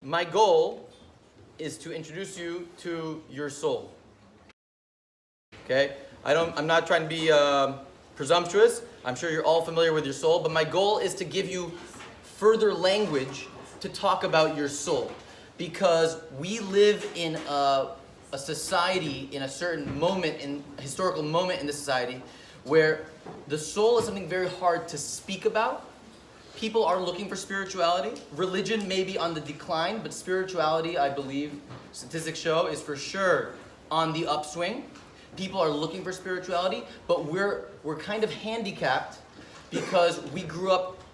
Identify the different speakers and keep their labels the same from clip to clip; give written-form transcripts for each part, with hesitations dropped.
Speaker 1: my goal is to introduce you to your soul. Okay? I'm not trying to be presumptuous. I'm sure you're all familiar with your soul, but my goal is to give you further language to talk about your soul. Because we live in a society, in a certain moment, in a historical moment in the society, where the soul is something very hard to speak about. People are looking for spirituality. Religion may be on the decline, but spirituality, I believe, statistics show, is for sure on the upswing. People are looking for spirituality, but we're kind of handicapped because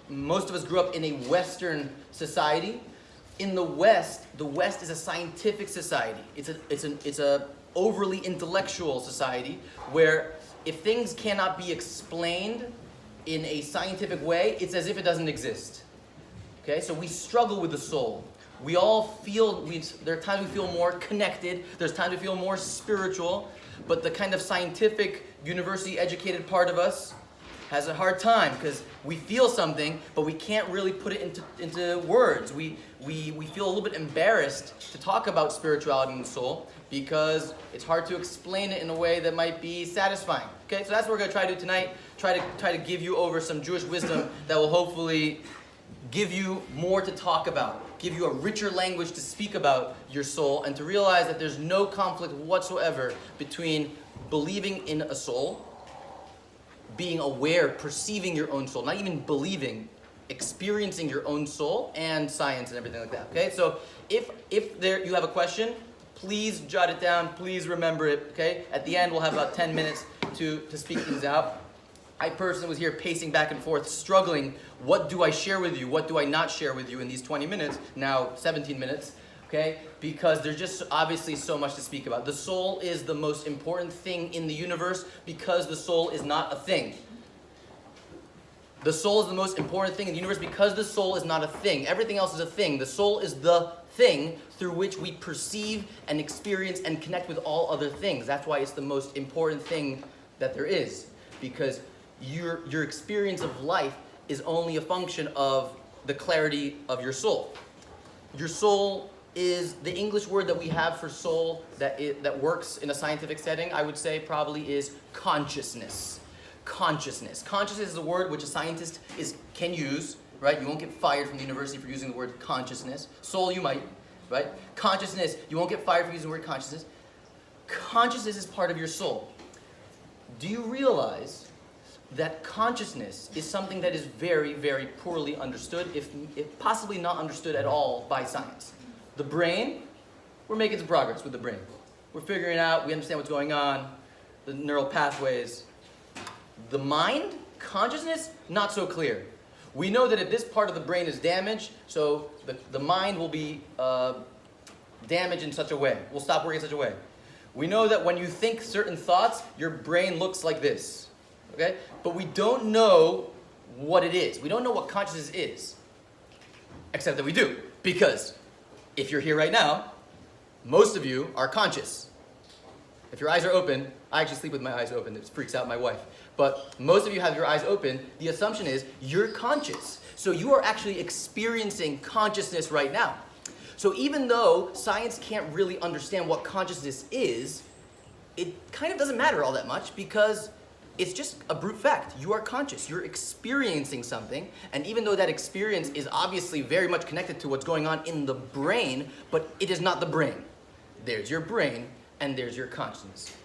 Speaker 1: most of us grew up in a Western society. In the West is a scientific society. It's a overly intellectual society where if things cannot be explained in a scientific way, it's as if it doesn't exist. Okay, so we struggle with the soul. We all feel, there are times we feel more connected, there's times we feel more spiritual, but the kind of scientific, university-educated part of us has a hard time because we feel something, but we can't really put it into words. We feel a little bit embarrassed to talk about spirituality and the soul because it's hard to explain it in a way that might be satisfying. Okay, so that's what we're going to try to do tonight. Try to give you over some Jewish wisdom that will hopefully give you more to talk about, give you a richer language to speak about your soul, and to realize that there's no conflict whatsoever between believing in a soul, being aware, perceiving your own soul, not even believing, experiencing your own soul, and science and everything like that. Okay, so if you have a question, please jot it down, please remember it. Okay, at the end we'll have about 10 minutes to speak things out. I personally was here pacing back and forth, struggling. What do I share with you? What do I not share with you in these 20 minutes? Now 17 minutes. Okay? Because there's just obviously so much to speak about. The soul is the most important thing in the universe because the soul is not a thing. The soul is the most important thing in the universe because the soul is not a thing. Everything else is a thing. The soul is the thing through which we perceive and experience and connect with all other things. That's why it's the most important thing that there is. Because your experience of life is only a function of the clarity of your soul. Your soul is the English word that we have for soul that works in a scientific setting, I would say probably is consciousness. Consciousness. Consciousness is a word which a scientist can use, right? You won't get fired from the university for using the word consciousness. Soul, you might, right? Consciousness, you won't get fired for using the word consciousness. Consciousness is part of your soul. Do you realize that consciousness is something that is very, very poorly understood, if possibly not understood at all by science? The brain, we're making some progress with the brain. We're figuring out, we understand what's going on, the neural pathways. The mind, consciousness, not so clear. We know that if this part of the brain is damaged, so the mind will be damaged in such a way, will stop working in such a way. We know that when you think certain thoughts, your brain looks like this. Okay? But we don't know what it is. We don't know what consciousness is. Except that we do. Because if you're here right now, most of you are conscious. If your eyes are open, I actually sleep with my eyes open. It freaks out my wife. But most of you have your eyes open. The assumption is you're conscious. So you are actually experiencing consciousness right now. So even though science can't really understand what consciousness is, it kind of doesn't matter all that much because it's just a brute fact. You are conscious. You're experiencing something. And even though that experience is obviously very much connected to what's going on in the brain, but it is not the brain. There's your brain and there's your consciousness.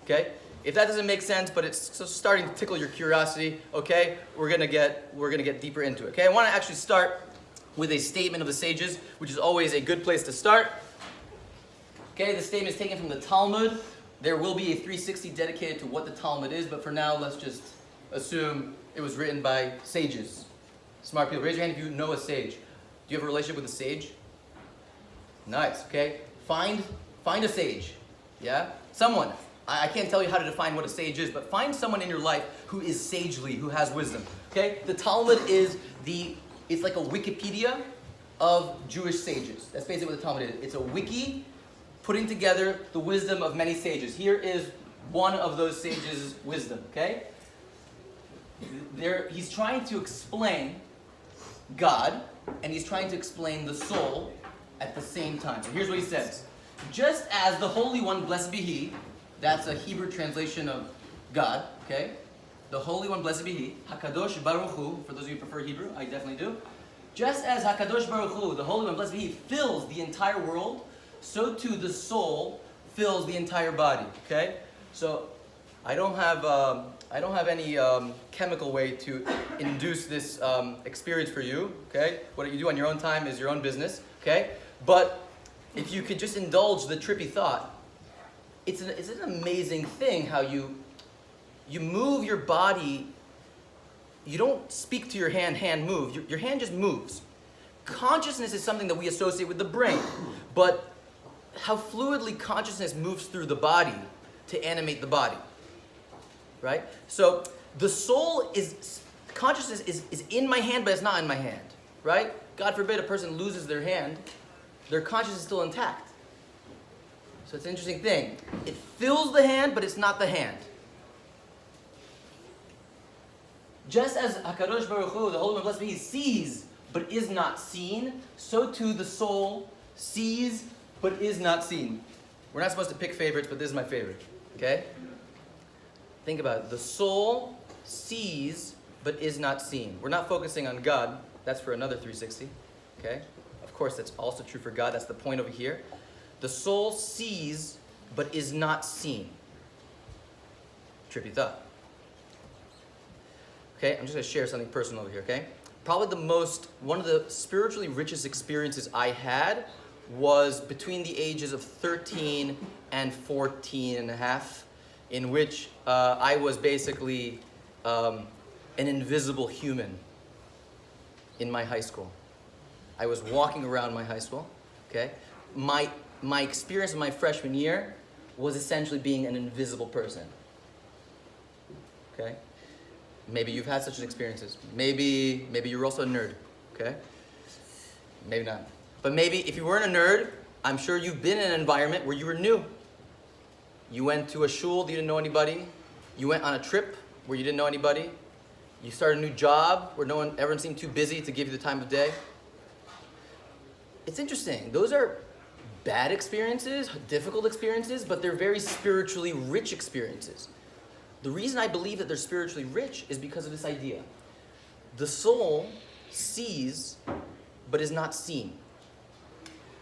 Speaker 1: Okay? If that doesn't make sense, but it's starting to tickle your curiosity, okay, we're gonna get deeper into it. Okay? I want to actually start with a statement of the sages, which is always a good place to start. Okay, the statement is taken from the Talmud. There will be a 360 dedicated to what the Talmud is, but for now, let's just assume it was written by sages. Smart people. Raise your hand if you know a sage. Do you have a relationship with a sage? Nice, okay. Find a sage, yeah? Someone. I can't tell you how to define what a sage is, but find someone in your life who is sagely, who has wisdom, okay? The Talmud is it's like a Wikipedia of Jewish sages. That's basically what the Talmud is. It's a wiki putting together the wisdom of many sages. Here is one of those sages' wisdom, okay? He's trying to explain God, and he's trying to explain the soul at the same time. So here's what he says. Just as the Holy One, blessed be He, that's a Hebrew translation of God, okay? The Holy One, blessed be He, HaKadosh Baruch Hu, for those of you who prefer Hebrew, I definitely do. Just as HaKadosh Baruch Hu, the Holy One, blessed be He, fills the entire world, so too the soul fills the entire body, okay? So I don't have any chemical way to induce this experience for you, okay? What you do on your own time is your own business, okay? But if you could just indulge the trippy thought, it's an amazing thing how you move your body. You don't speak to your hand move. Your hand just moves. Consciousness is something that we associate with the brain, but how fluidly consciousness moves through the body to animate the body, right? So the soul consciousness is in my hand, but it's not in my hand, right? God forbid a person loses their hand, their consciousness is still intact. So it's an interesting thing. It fills the hand, but it's not the hand. Just as HaKadosh Baruch Hu, the Holy One, blessed be He, sees but is not seen, so too the soul sees but is not seen. We're not supposed to pick favorites, but this is my favorite. Okay? Think about it. The soul sees but is not seen. We're not focusing on God. That's for another 360. Okay? Of course, that's also true for God. That's the point over here. The soul sees but is not seen. Trippy thought. Okay, I'm just going to share something personal over here, okay? Probably one of the spiritually richest experiences I had was between the ages of 13 and 14 and a half, in which I was basically an invisible human in my high school. I was walking around my high school, okay? My experience in my freshman year was essentially being an invisible person, okay? Maybe you've had such experiences. Maybe you're also a nerd, okay? Maybe not. But maybe if you weren't a nerd, I'm sure you've been in an environment where you were new. You went to a shul that you didn't know anybody. You went on a trip where you didn't know anybody. You started a new job where everyone seemed too busy to give you the time of day. It's interesting. Those are bad experiences, difficult experiences, but they're very spiritually rich experiences. The reason I believe that they're spiritually rich is because of this idea. The soul sees, but is not seen.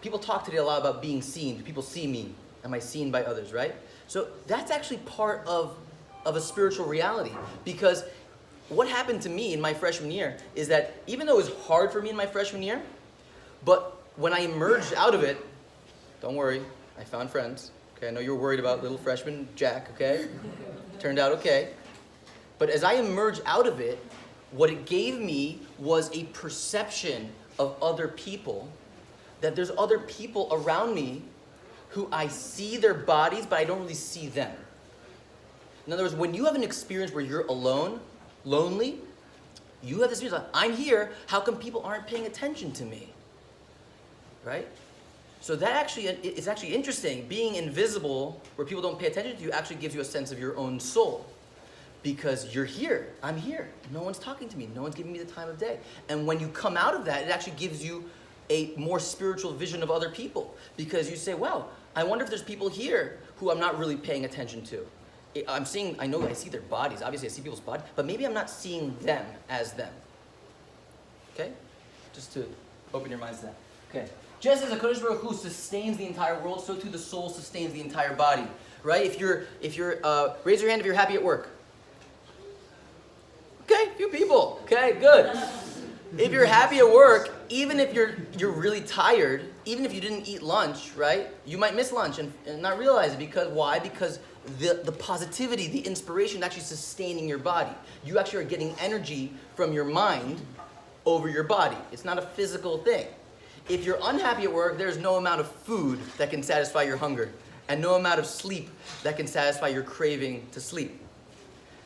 Speaker 1: People talk today a lot about being seen. Do people see me? Am I seen by others, right? So that's actually part of a spiritual reality. Because what happened to me in my freshman year is that even though it was hard for me in my freshman year, but when I emerged out of it, don't worry, I found friends. Okay, I know you were worried about little freshman Jack, okay? Turned out okay. But as I emerged out of it, what it gave me was a perception of other people, that there's other people around me who I see their bodies, but I don't really see them. In other words, when you have an experience where you're alone, lonely, you have this experience like, I'm here, how come people aren't paying attention to me? Right? So that actually is actually interesting. Being invisible, where people don't pay attention to you, actually gives you a sense of your own soul. Because you're here, I'm here. No one's talking to me. No one's giving me the time of day. And when you come out of that, it actually gives you a more spiritual vision of other people. Because you say, well, I wonder if there's people here who I'm not really paying attention to. I see their bodies. Obviously, I see people's bodies. But maybe I'm not seeing them as them. Okay? Just to open your minds to that. Okay. Just as HaKadosh Baruch Hu sustains the entire world, so too the soul sustains the entire body. Right? If you're raise your hand if you're happy at work. Okay, few people. Okay, good. If you're happy at work, even if you're really tired, even if you didn't eat lunch, right? You might miss lunch and not realize it. Because why? Because the positivity, the inspiration is actually sustaining your body. You actually are getting energy from your mind over your body. It's not a physical thing. If you're unhappy at work, there's no amount of food that can satisfy your hunger, and no amount of sleep that can satisfy your craving to sleep.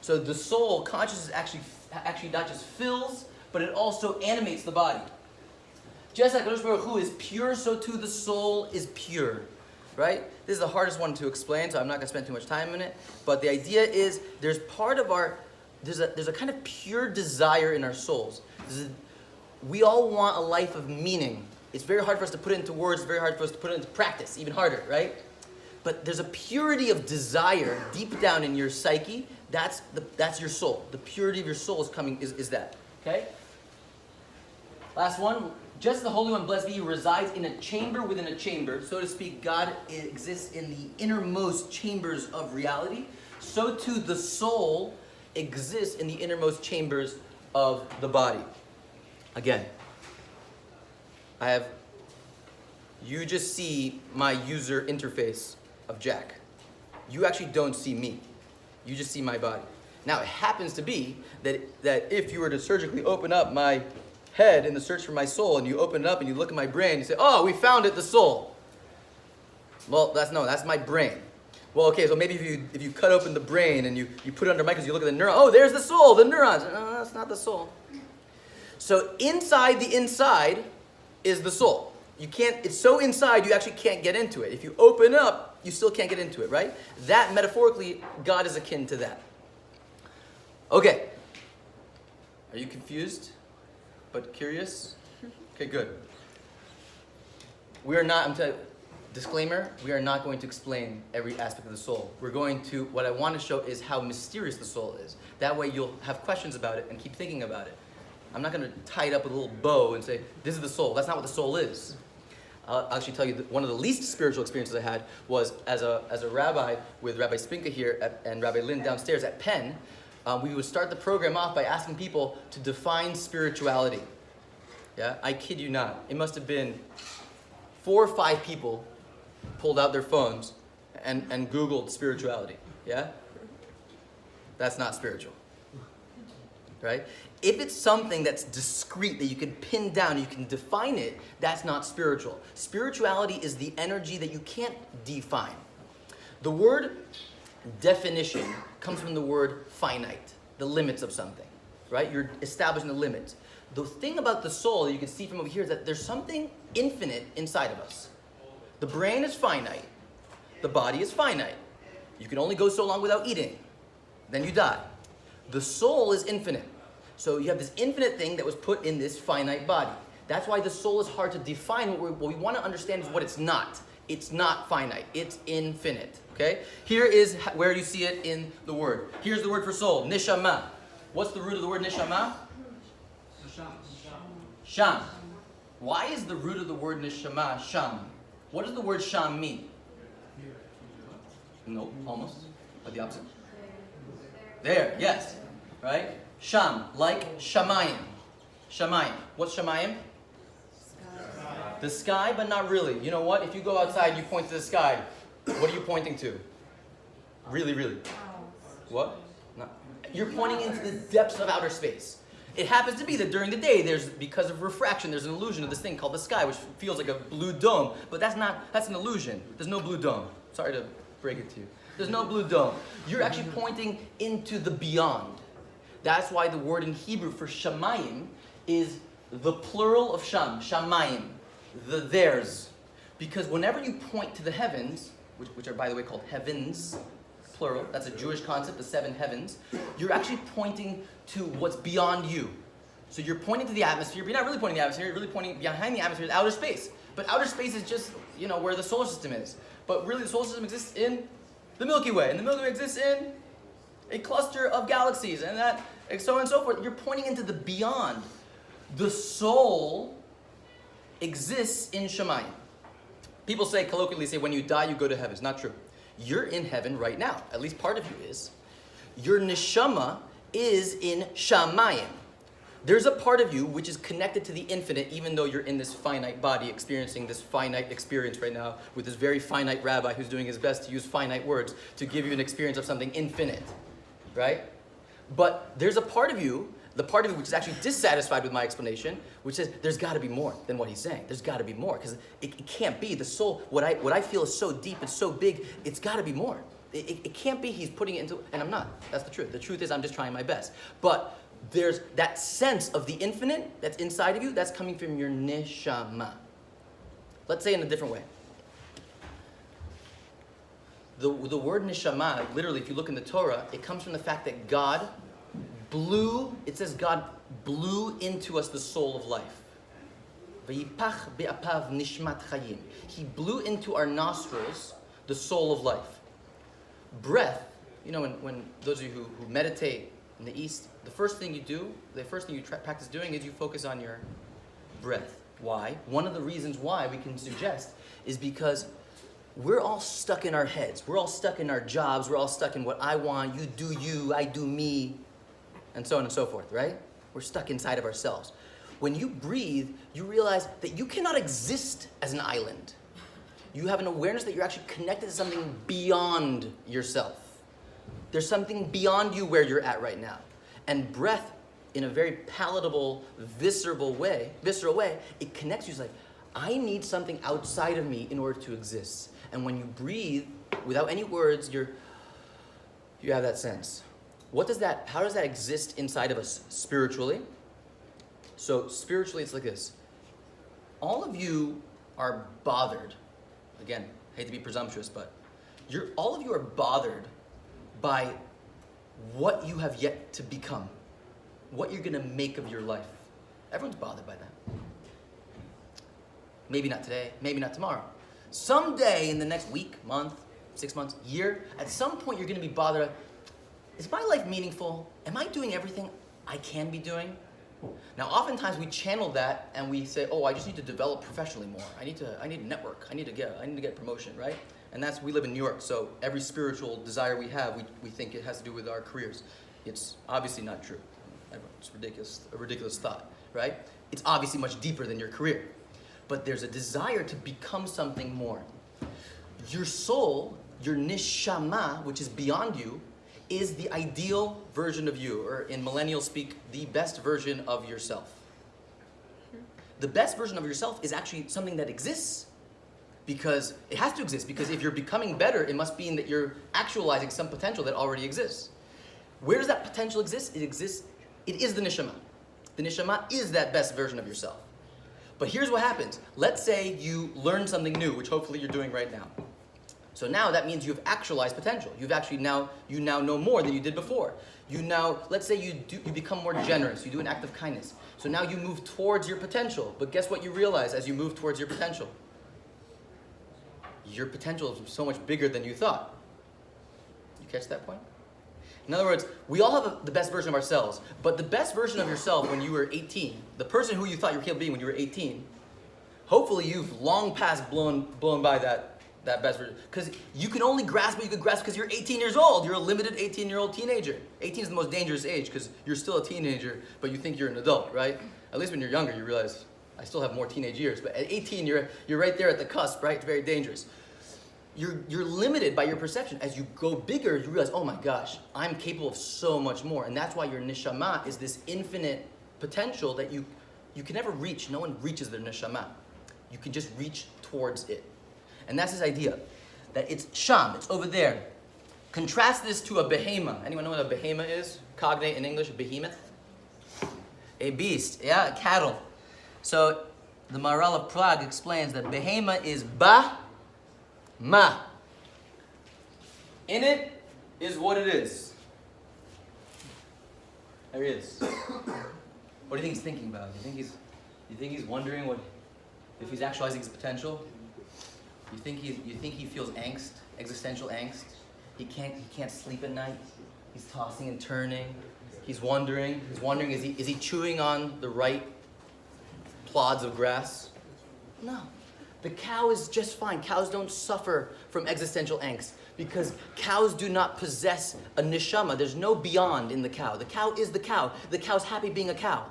Speaker 1: So the soul, consciousness actually not just fills, but it also animates the body. Just like HaKadosh Baruch Hu is pure, so too the soul is pure. Right? This is the hardest one to explain, so I'm not going to spend too much time on it. But the idea is there's a kind of pure desire in our souls. We all want a life of meaning. It's very hard for us to put it into words, very hard for us to put it into practice, even harder, right? But there's a purity of desire deep down in your psyche. That's your soul. The purity of your soul is that. Okay? Last one. Just the Holy One, blessed be He, resides in a chamber within a chamber. So to speak, God exists in the innermost chambers of reality. So too the soul exists in the innermost chambers of the body. Again, you just see my user interface of Jack. You actually don't see me. You just see my body. Now, it happens to be that if you were to surgically open up my head in the search for my soul, and you open it up and you look at my brain, you say, oh, we found it, the soul. Well, that's my brain. Well, okay, so maybe if you cut open the brain and you put it under a microscope, you look at the neuron, oh, there's the soul, the neurons. No, that's not the soul. So inside the inside is the soul. It's so inside you actually can't get into it. If you open up, you still can't get into it, right? That, metaphorically, God is akin to that. Okay. Are you confused, but curious? Okay, good. We are not, I'm telling you, disclaimer, we are not going to explain every aspect of the soul. What I want to show is how mysterious the soul is. That way you'll have questions about it and keep thinking about it. I'm not going to tie it up with a little bow and say, this is the soul. That's not what the soul is. I'll actually tell you that one of the least spiritual experiences I had was as a rabbi with Rabbi Spinka here and Rabbi Lynn downstairs at Penn. We would start the program off by asking people to define spirituality. Yeah, I kid you not. It must have been 4 or 5 people pulled out their phones and Googled spirituality. Yeah? That's not spiritual. Right? If it's something that's discrete, that you can pin down, you can define it, that's not spiritual. Spirituality is the energy that you can't define. The word definition comes from the word finite, the limits of something, right? You're establishing the limits. The thing about the soul that you can see from over here is that there's something infinite inside of us. The brain is finite. The body is finite. You can only go so long without eating. Then you die. The soul is infinite. So you have this infinite thing that was put in this finite body. That's why the soul is hard to define. What we want to understand is what it's not. It's not finite. It's infinite. Okay? Here is where you see it in the word. Here's the word for soul, neshama. What's the root of the word neshama? Sham. Why is the root of the word neshama sham? What does the word sham mean? No, almost. But the opposite. There, yes. Right? Sham, like shamayim. Shamayim. What's shamayim? Sky. The sky, but not really. You know what? If you go outside and you point to the sky, what are you pointing to? Really, really. What? No. You're pointing into the depths of outer space. It happens to be that during the day, because of refraction, there's an illusion of this thing called the sky, which feels like a blue dome. But that's an illusion. There's no blue dome. Sorry to break it to you. There's no blue dome. You're actually pointing into the beyond. That's why the word in Hebrew for shamayim is the plural of sham, shamayim, the theirs. Because whenever you point to the heavens, which are, by the way, called heavens, plural, that's a Jewish concept, the 7 heavens, you're actually pointing to what's beyond you. So you're pointing to the atmosphere, but you're not really pointing to the atmosphere, you're really pointing behind the atmosphere, outer space. But outer space is just, where the solar system is. But really the solar system exists in the Milky Way, and the Milky Way exists in a cluster of galaxies, and so on and so forth. You're pointing into the beyond. The soul exists in Shamayim. People colloquially say, when you die, you go to heaven. It's not true. You're in heaven right now. At least part of you is. Your neshama is in Shamayim. There's a part of you which is connected to the infinite, even though you're in this finite body, experiencing this finite experience right now with this very finite rabbi who's doing his best to use finite words to give you an experience of something infinite, right? But there's a part of you, the part of you which is actually dissatisfied with my explanation, which says there's got to be more than what he's saying. There's got to be more, because it can't be. The soul, what I feel is so deep, it's so big, it's got to be more. It can't be he's putting it into, and I'm not. That's the truth. The truth is I'm just trying my best. But there's that sense of the infinite that's inside of you that's coming from your neshama. Let's say it in a different way. The word neshama, literally, if you look in the Torah, it comes from the fact that God blew into us the soul of life. V'yipach be'apav nishmat chayim. He blew into our nostrils the soul of life. Breath, when those of you who meditate in the East, the first thing you practice doing is you focus on your breath. Why? One of the reasons why we can suggest is because we're all stuck in our heads. We're all stuck in our jobs. We're all stuck in what I want, you do you, I do me, and so on and so forth, right? We're stuck inside of ourselves. When you breathe, you realize that you cannot exist as an island. You have an awareness that you're actually connected to something beyond yourself. There's something beyond you where you're at right now. And breath, in a very palatable, visceral way, it connects you. It's like, I need something outside of me in order to exist. And when you breathe, without any words, you have that sense. How does that exist inside of us spiritually? So spiritually, it's like this. All of you are bothered. Again, hate to be presumptuous, but all of you are bothered by what you have yet to become, what you're going to make of your life. Everyone's bothered by that. Maybe not today, maybe not tomorrow. Someday in the next week, month, 6 months, year, at some point you're going to be bothered. Is my life meaningful? Am I doing everything I can be doing? Now, oftentimes we channel that and we say, "Oh, I just need to develop professionally more. I need to network. I need to get a promotion, right?" And we live in New York, so every spiritual desire we have, we think it has to do with our careers. It's obviously not true. It's a ridiculous thought, right? It's obviously much deeper than your career. But there's a desire to become something more. Your soul, your neshama, which is beyond you, is the ideal version of you, or in millennial speak, the best version of yourself. The best version of yourself is actually something that exists, because it has to exist, because if you're becoming better, it must mean that you're actualizing some potential that already exists. Where does that potential exist? It is the neshama. The neshama is that best version of yourself. But here's what happens. Let's say you learn something new, which hopefully you're doing right now. So now that means you've actualized potential. You now know more than you did before. Let's say you become more generous. You do an act of kindness. So now you move towards your potential. But guess what you realize as you move towards your potential? Your potential is so much bigger than you thought. You catch that point? In other words, we all have the best version of ourselves, but the best version of yourself when you were 18, the person who you thought you were capable of being when you were 18, hopefully you've long past blown by that best version. Because you can only grasp what you could grasp because you're 18 years old. You're a limited 18-year-old teenager. 18 is the most dangerous age because you're still a teenager, but you think you're an adult, right? At least when you're younger, you realize, I still have more teenage years. But at 18, you're right there at the cusp, right? It's very dangerous. You're limited by your perception. As you go bigger, you realize, oh my gosh, I'm capable of so much more. And that's why your neshama is this infinite potential that you can never reach. No one reaches their neshama. You can just reach towards it. And that's this idea, that it's sham, it's over there. Contrast this to a behemoth. Anyone know what a behemoth is? Cognate in English, a behemoth? A beast, yeah, a cattle. So the Maharal of Prague explains that behemoth is ma. In it is what it is. There he is. What do you think he's thinking about? You think he's wondering if he's actualizing his potential? You think he feels angst, existential angst? He can't sleep at night. He's tossing and turning. He's wondering, is he chewing on the right plods of grass? No. The cow is just fine. Cows don't suffer from existential angst because cows do not possess a neshama. There's no beyond in the cow. The cow is the cow. The cow's happy being a cow.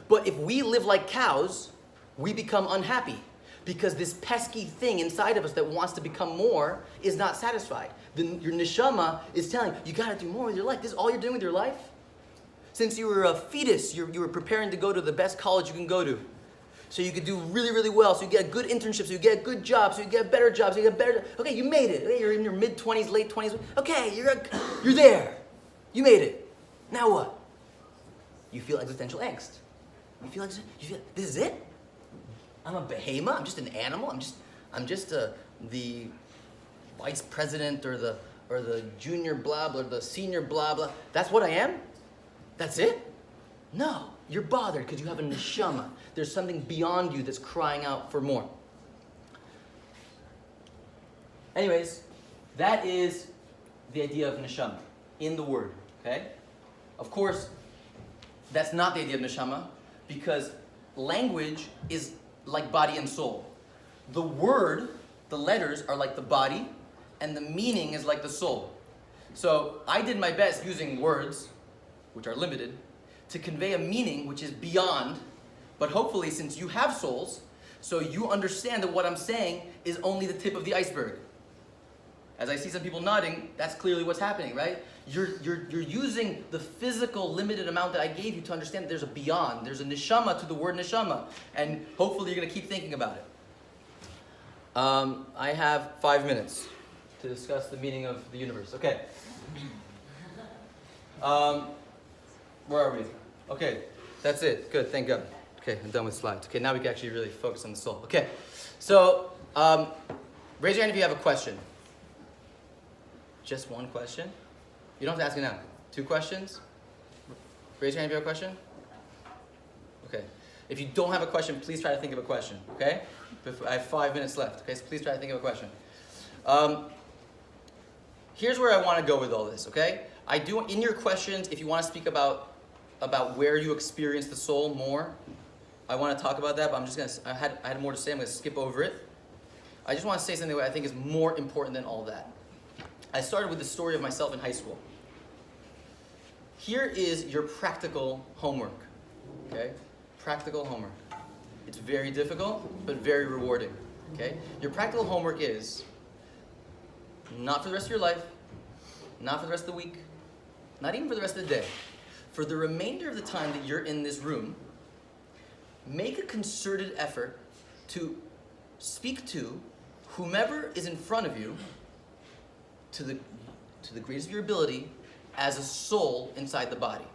Speaker 1: But if we live like cows, we become unhappy because this pesky thing inside of us that wants to become more is not satisfied. Your neshama is telling you got to do more with your life. This is all you're doing with your life? Since you were a fetus, you were preparing to go to the best college you can go to. So you could do really, really well. So you get a good internship. So you get a good job. So you get better jobs. So you get better. Okay, you made it. Okay, you're in your mid-20s, late 20s. Okay, you're there. You made it. Now what? You feel existential angst. You feel this is it? I'm a behemoth. I'm just an animal. I'm just the vice president or the junior blah blah, the senior blah blah. That's what I am. That's it. No, you're bothered because you have a neshama. There's something beyond you that's crying out for more. Anyways, that is the idea of neshama in the word, okay? Of course, that's not the idea of neshama because language is like body and soul. The word, the letters are like the body, and the meaning is like the soul. So I did my best using words, which are limited, to convey a meaning which is beyond, but hopefully since you have souls, so you understand that what I'm saying is only the tip of the iceberg. As I see some people nodding, that's clearly what's happening, right? You're using the physical limited amount that I gave you to understand that there's a beyond, there's a neshama to the word neshama, and hopefully you're going to keep thinking about it. I have 5 minutes to discuss the meaning of the universe. Okay. Where are we? Okay, that's it. Good, thank God. Okay, I'm done with slides. Okay, now we can actually really focus on the soul. Okay, so raise your hand if you have a question. Just one question? You don't have to ask it now. 2 questions? Raise your hand if you have a question. Okay. If you don't have a question, please try to think of a question, okay? I have 5 minutes left, okay? So please try to think of a question. Here's where I want to go with all this, okay? I do, in your questions, if you want to speak about where you experience the soul more, I want to talk about that, but I'm just going to, I had more to say, I'm going to skip over it. I just want to say something that I think is more important than all that. I started with the story of myself in high school. Here is your practical homework, okay? Practical homework. It's very difficult, but very rewarding, okay? Your practical homework is, not for the rest of your life, not for the rest of the week, not even for the rest of the day. For the remainder of the time that you're in this room, make a concerted effort to speak to whomever is in front of you to the greatest of your ability as a soul inside the body.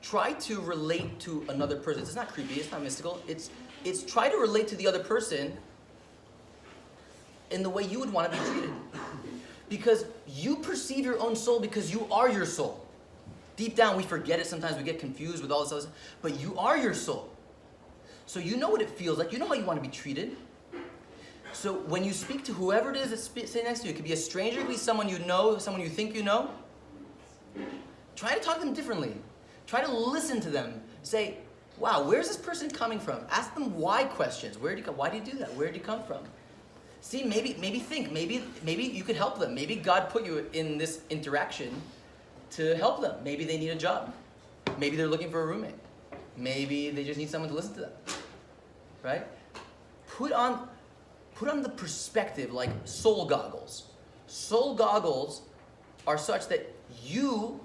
Speaker 1: Try to relate to another person. It's not creepy, it's not mystical. It's try to relate to the other person in the way you would want to be treated. Because you perceive your own soul because you are your soul. Deep down we forget it sometimes, we get confused with all this other stuff, but you are your soul. So you know what it feels like, you know how you want to be treated. So when you speak to whoever it is that's sitting next to you, it could be a stranger, it could be someone you know, someone you think you know, try to talk to them differently. Try to listen to them. Say, wow, where's this person coming from? Ask them why questions. Why do you do that? Where did you come from? See, maybe think, maybe you could help them. Maybe God put you in this interaction to help them. Maybe they need a job. Maybe they're looking for a roommate. Maybe they just need someone to listen to them. Right? Put on the perspective like soul goggles. Soul goggles are such that you,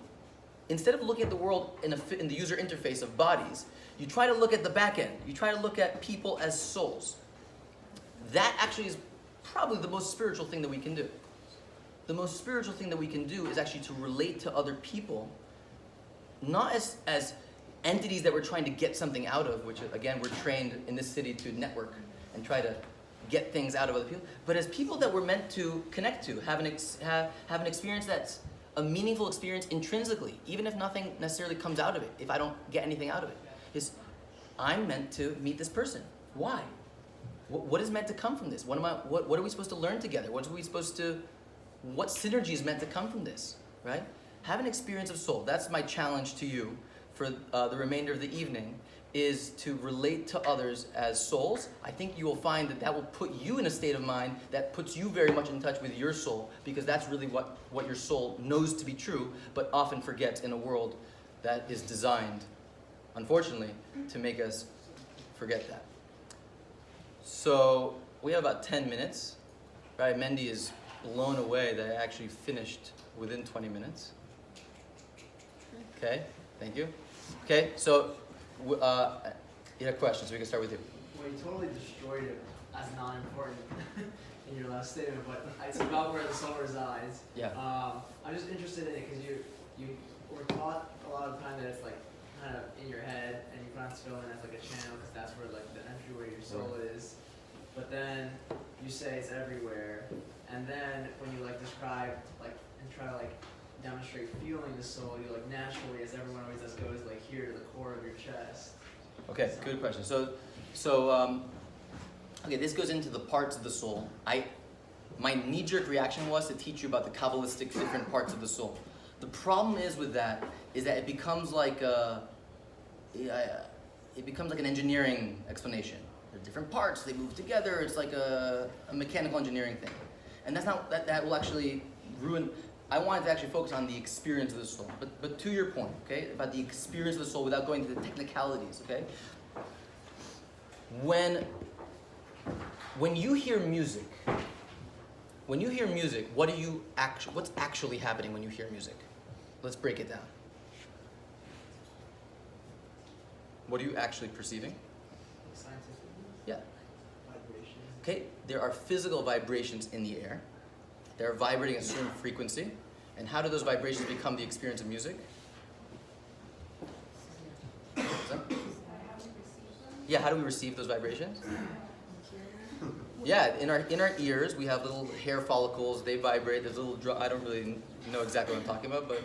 Speaker 1: instead of looking at the world in the user interface of bodies, you try to look at the back end. You try to look at people as souls. That actually is probably the most spiritual thing that we can do. The most spiritual thing that we can do is actually to relate to other people, not as entities that we're trying to get something out of, which again, we're trained in this city to network and try to get things out of other people, but as people that we're meant to connect to, have an experience that's a meaningful experience intrinsically, even if nothing necessarily comes out of it, if I don't get anything out of it, is I'm meant to meet this person. Why? What is meant to come from this? What are we supposed to learn together? What synergy is meant to come from this, right? Have an experience of soul. That's my challenge to you for the remainder of the evening, is to relate to others as souls. I think you will find that will put you in a state of mind that puts you very much in touch with your soul, because that's really what your soul knows to be true, but often forgets in a world that is designed, unfortunately, to make us forget that. So we have about 10 minutes, right? Mendy is blown away that I actually finished within 20 minutes. Okay, thank you. Okay, so you have questions, so we can start with you.
Speaker 2: Well, you totally destroyed it as non-important in your last statement, but it's about where the soul resides.
Speaker 1: Yeah.
Speaker 2: I'm just interested in it because you were taught a lot of the time that it's like kind of in your head, and you pronounce feeling as like a channel because that's where like the entryway your soul is. But then you say it's everywhere, and then when you like describe like and try to like demonstrate feeling the soul, you like naturally, as everyone always does, goes like here to the core of your chest.
Speaker 1: Okay, good question. Okay, this goes into the parts of the soul. My knee-jerk reaction was to teach you about the Kabbalistic different parts of the soul. The problem is with that is that it becomes like an engineering explanation. There are different parts, they move together. It's like a mechanical engineering thing, and that will actually ruin. I wanted to actually focus on the experience of the soul. But to your point, okay, about the experience of the soul without going to the technicalities, okay? When you hear music, what's actually happening when you hear music? Let's break it down. What are you actually perceiving?
Speaker 2: Scientific.
Speaker 1: Yeah.
Speaker 2: Vibration.
Speaker 1: Okay, there are physical vibrations in the air. They're vibrating at a certain frequency. And how do those vibrations become the experience of music? Yeah, how do we receive those vibrations? Yeah, in our ears, we have little hair follicles. They vibrate. There's little I don't really know exactly what I'm talking about, but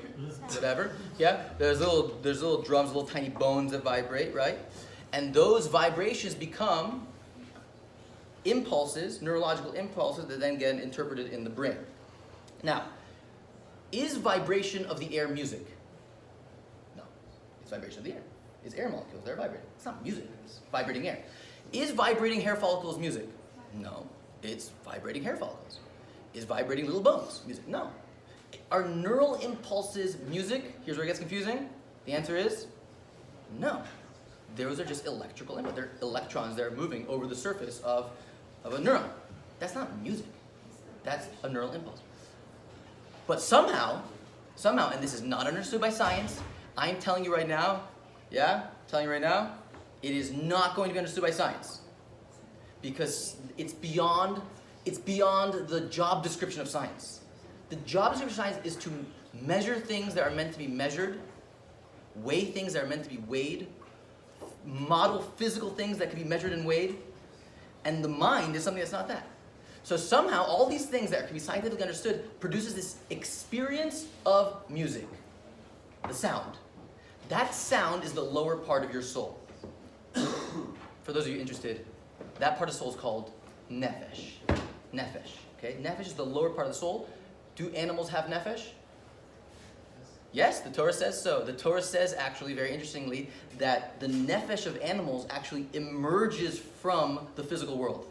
Speaker 1: whatever. Yeah, there's little drums, little tiny bones that vibrate, right? And those vibrations become impulses, neurological impulses that then get interpreted in the brain. Now, is vibration of the air music? No, it's vibration of the air. It's air molecules. They're vibrating. It's not music. It's vibrating air. Is vibrating hair follicles music? No, it's vibrating hair follicles. Is vibrating little bones music? No. Are neural impulses music? Here's where it gets confusing. The answer is no. Those are just electrical input. They're electrons that are moving over the surface of a neuron. That's not music. That's a neural impulse. But somehow, and this is not understood by science, I'm telling you right now, it is not going to be understood by science. Because it's beyond the job description of science. The job description of science is to measure things that are meant to be measured, weigh things that are meant to be weighed, model physical things that can be measured and weighed, and the mind is something that's not that. So somehow all these things that can be scientifically understood produces this experience of music, the sound. That sound is the lower part of your soul. For those of you interested, that part of the soul is called nefesh. Nefesh, okay? Nefesh is the lower part of the soul. Do animals have nefesh? Yes, the Torah says so. The Torah says, actually, very interestingly, that the nefesh of animals actually emerges from the physical world.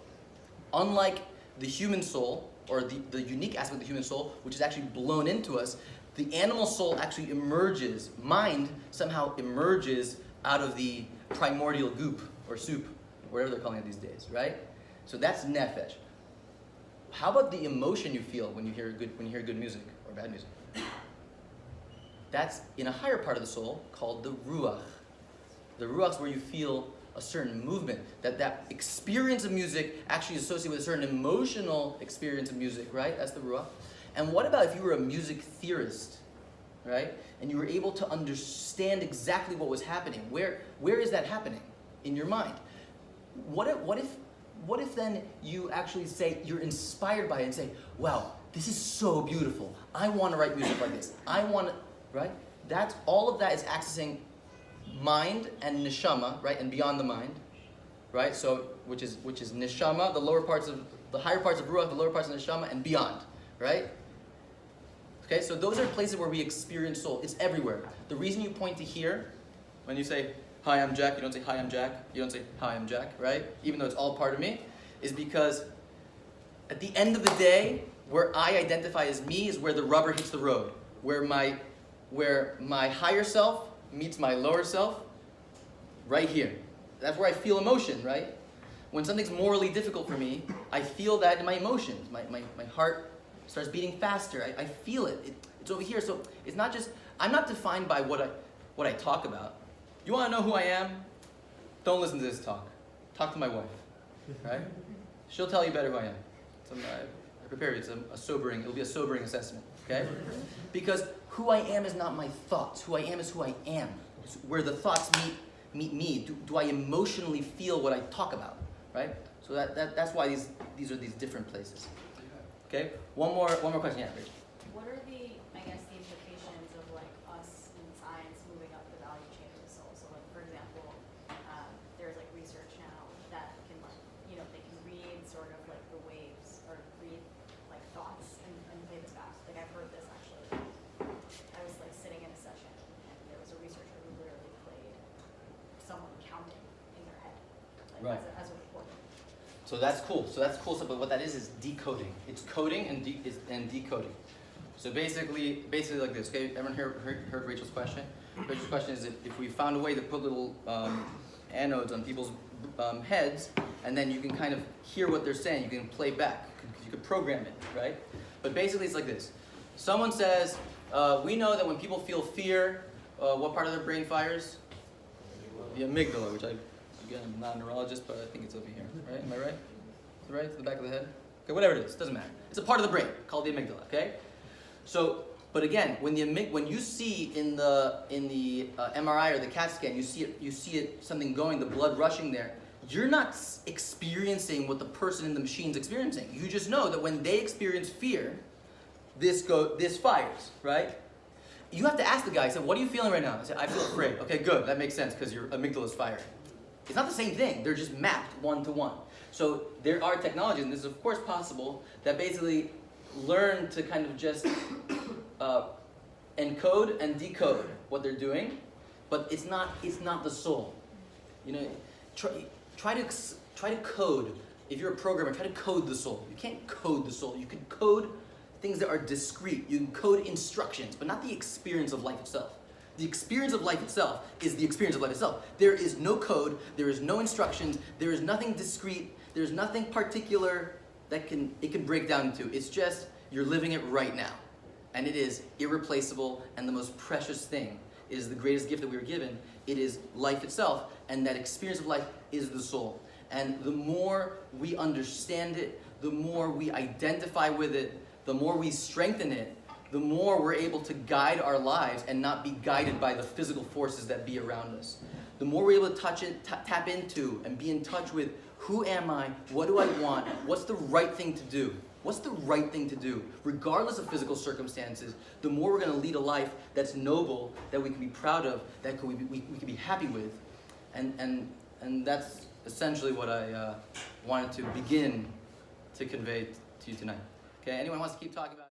Speaker 1: Unlike the human soul, or the unique aspect of the human soul, which is actually blown into us, the animal soul actually emerges, mind somehow emerges out of the primordial goop, or soup, whatever they're calling it these days, right? So that's nefesh. How about the emotion you feel when you hear good music, or bad music? That's in a higher part of the soul called the ruach. The ruach is where you feel a certain movement. That experience of music actually is associated with a certain emotional experience of music, right? That's the ruach. And what about if you were a music theorist, right? And you were able to understand exactly what was happening? Where is that happening in your mind? What if then you actually say you're inspired by it and say, wow, this is so beautiful. I want to write music like this. I want to, right? That's all of that is accessing mind and neshama, right? And beyond the mind, right? So which is neshama, the higher parts of ruach, the lower parts of neshama, and beyond, right? Okay, so those are places where we experience soul. It's everywhere. The reason you point to here, when you say, hi, I'm Jack, you don't say, hi, I'm Jack. You don't say, hi, I'm Jack, right? Even though it's all part of me, is because at the end of the day, where I identify as me is where the rubber hits the road. Where my higher self meets my lower self, right here. That's where I feel emotion, right? When something's morally difficult for me, I feel that in my emotions. My heart starts beating faster. I feel it. It's over here. So it's not just, I'm not defined by what I talk about. You want to know who I am? Don't listen to this talk. Talk to my wife, right? She'll tell you better who I am. I prepare you. It'll be a sobering assessment, okay? Because who I am is not my thoughts. Who I am is who I am. It's where the thoughts meet me. Do I emotionally feel what I talk about, right? So that's why these are these different places. Okay. One more question. Yeah, Rachel.
Speaker 3: What are the implications
Speaker 1: Right.
Speaker 3: as a reporter.
Speaker 1: So that's cool. So that's cool stuff. But what that is decoding. It's coding and decoding. So basically like this. Okay, everyone heard Rachel's question? Rachel's question is if we found a way to put little anodes on people's heads, and then you can kind of hear what they're saying. You can play back. You could program it, right? But basically, it's like this. Someone says, we know that when people feel fear, what part of their brain fires? The amygdala, which again, I'm not a neurologist, but I think it's over here, right? Am I right? Is it right? It's the back of the head? Okay, whatever it is, doesn't matter. It's a part of the brain called the amygdala, okay? So, but again, when you see in the MRI or the CAT scan, you see it something going, the blood rushing there. You're not experiencing what the person in the machine's experiencing. You just know that when they experience fear, this fires, right? You have to ask the guy, say, what are you feeling right now? I say, I feel afraid. Okay, good, that makes sense because your amygdala is firing. It's not the same thing, they're just mapped one to one. So there are technologies, and this is of course possible, that basically learn to kind of just encode and decode what they're doing, but it's not the soul. You know, try to code. If you're a programmer, try to code the soul. You can't code the soul. You can code things that are discrete. You can code instructions, but not the experience of life itself. The experience of life itself is the experience of life itself. There is no code, there is no instructions, there is nothing discrete, there's nothing particular that it can break down to. It's just you're living it right now. And it is irreplaceable, and the most precious thing is the greatest gift that we were given. It is life itself, and that experience of life is the soul. And the more we understand it, the more we identify with it, the more we strengthen it, the more we're able to guide our lives and not be guided by the physical forces that be around us. The more we're able to touch it, tap into and be in touch with who am I, what do I want, what's the right thing to do? What's the right thing to do? Regardless of physical circumstances, the more we're going to lead a life that's noble, that we can be proud of, that we can be happy with. And that's essentially what I wanted to begin to convey to you tonight. Okay, anyone wants to keep talking about it?